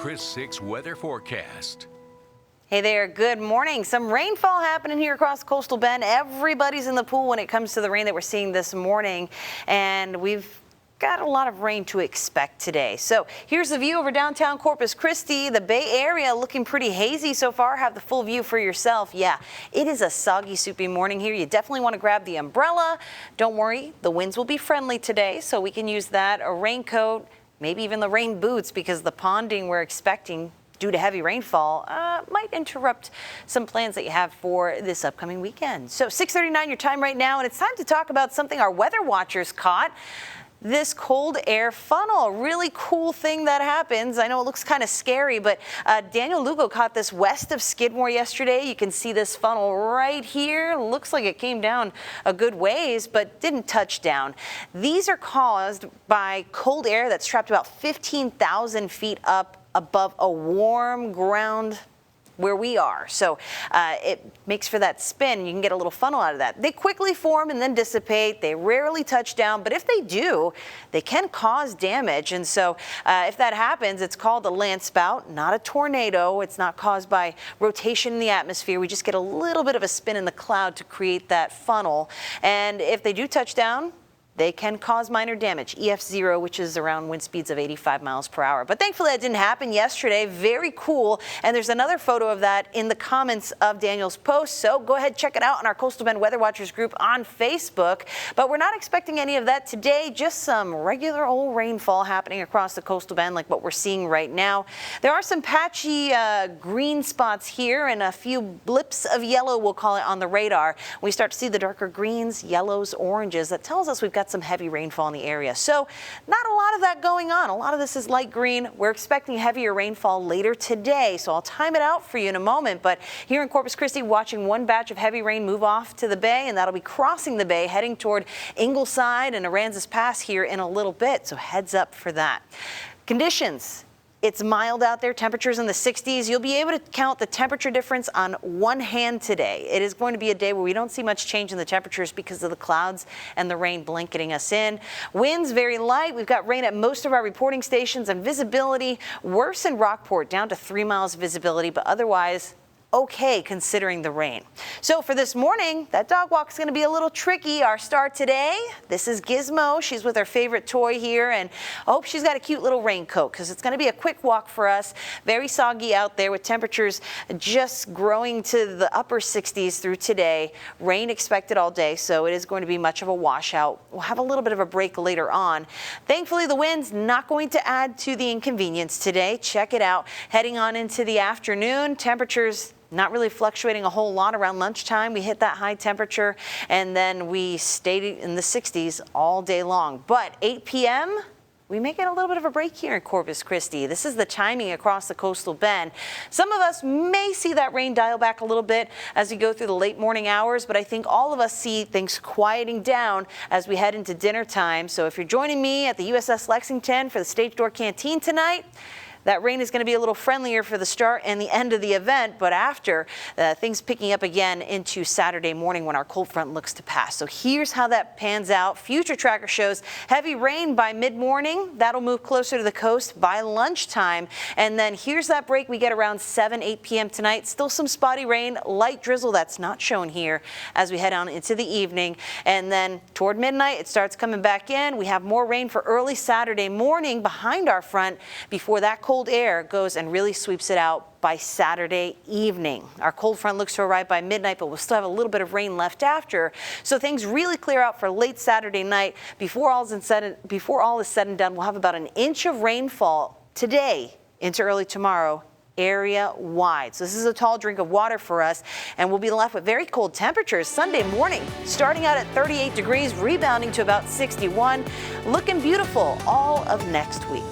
Chris 6 weather forecast. Hey there, good morning. Some rainfall happening here across coastal Bend. Everybody's in the pool when it comes to the rain that we're seeing this morning, and we've got a lot of rain to expect today. So here's the view over downtown Corpus Christi. The Bay Area looking pretty hazy so far. Have the full view for yourself. Yeah, it is a soggy, soupy morning here. You definitely want to grab the umbrella. Don't worry, the winds will be friendly today, so we can use that, a raincoat, maybe even the rain boots, because the ponding we're expecting due to heavy rainfall might interrupt some plans that you have for this upcoming weekend. So 6:39 your time right now, and it's time to talk about something our weather watchers caught. This cold air funnel, really cool thing that happens. I know it looks kind of scary, but Daniel Lugo caught this west of Skidmore yesterday. You can see this funnel right here. Looks like it came down a good ways, but didn't touch down. These are caused by cold air that's trapped about 15,000 feet up above a warm ground where we are. So it makes for that spin. You can get a little funnel out of that. They quickly form and then dissipate. They rarely touch down, but if they do, they can cause damage. And so if that happens, it's called a land spout, not a tornado. It's not caused by rotation in the atmosphere. We just get a little bit of a spin in the cloud to create that funnel. And if they do touch down, they can cause minor damage, EF0, which is around wind speeds of 85 miles per hour. But thankfully that didn't happen yesterday. Very cool. And there's another photo of that in the comments of Daniel's post. So go ahead, check it out on our Coastal Bend Weather Watchers group on Facebook. But we're not expecting any of that today. Just some regular old rainfall happening across the Coastal Bend like what we're seeing right now. There are some patchy green spots here and a few blips of yellow, we'll call it, on the radar. We start to see the darker greens, yellows, oranges. That tells us we've got some heavy rainfall in the area. So not a lot of that going on. A lot of this is light green. We're expecting heavier rainfall later today, so I'll time it out for you in a moment. But here in Corpus Christi, watching one batch of heavy rain move off to the bay, and that'll be crossing the bay, heading toward Ingleside and Aransas Pass here in a little bit, so heads up for that. Conditions. It's mild out there, temperatures in the 60s. You'll be able to count the temperature difference on one hand today. It is going to be a day where we don't see much change in the temperatures because of the clouds and the rain blanketing us in. Winds very light. We've got rain at most of our reporting stations, and visibility worse in Rockport, down to 3 miles visibility, but otherwise okay considering the rain. So for this morning, that dog walk is going to be a little tricky. Our star today, this is Gizmo. She's with her favorite toy here, and I hope she's got a cute little raincoat because it's going to be a quick walk for us. Very soggy out there with temperatures just growing to the upper 60s through today. Rain expected all day, so it is going to be much of a washout. We'll have a little bit of a break later on. Thankfully, the wind's not going to add to the inconvenience today. Check it out. Heading on into the afternoon, temperatures not really fluctuating a whole lot. Around lunchtime, we hit that high temperature, and then we stayed in the 60s all day long. But 8 p.m., we may get a little bit of a break here in Corpus Christi. This is the timing across the coastal bend. Some of us may see that rain dial back a little bit as we go through the late morning hours, but I think all of us see things quieting down as we head into dinner time. So if you're joining me at the USS Lexington for the Stage Door Canteen tonight, that rain is going to be a little friendlier for the start and the end of the event, but after, things picking up again into Saturday morning when our cold front looks to pass. So here's how that pans out. Future tracker shows heavy rain by mid-morning. That'll move closer to the coast by lunchtime. And then here's that break we get around 8 p.m. tonight. Still some spotty rain, light drizzle that's not shown here as we head on into the evening. And then toward midnight, it starts coming back in. We have more rain for early Saturday morning behind our front before that cold air goes and really sweeps it out by Saturday evening. Our cold front looks to arrive by midnight, but we'll still have a little bit of rain left after. So things really clear out for late Saturday night. Before all is said and done, we'll have about an inch of rainfall today into early tomorrow, area-wide. So this is a tall drink of water for us, and we'll be left with very cold temperatures Sunday morning, starting out at 38 degrees, rebounding to about 61, looking beautiful all of next week.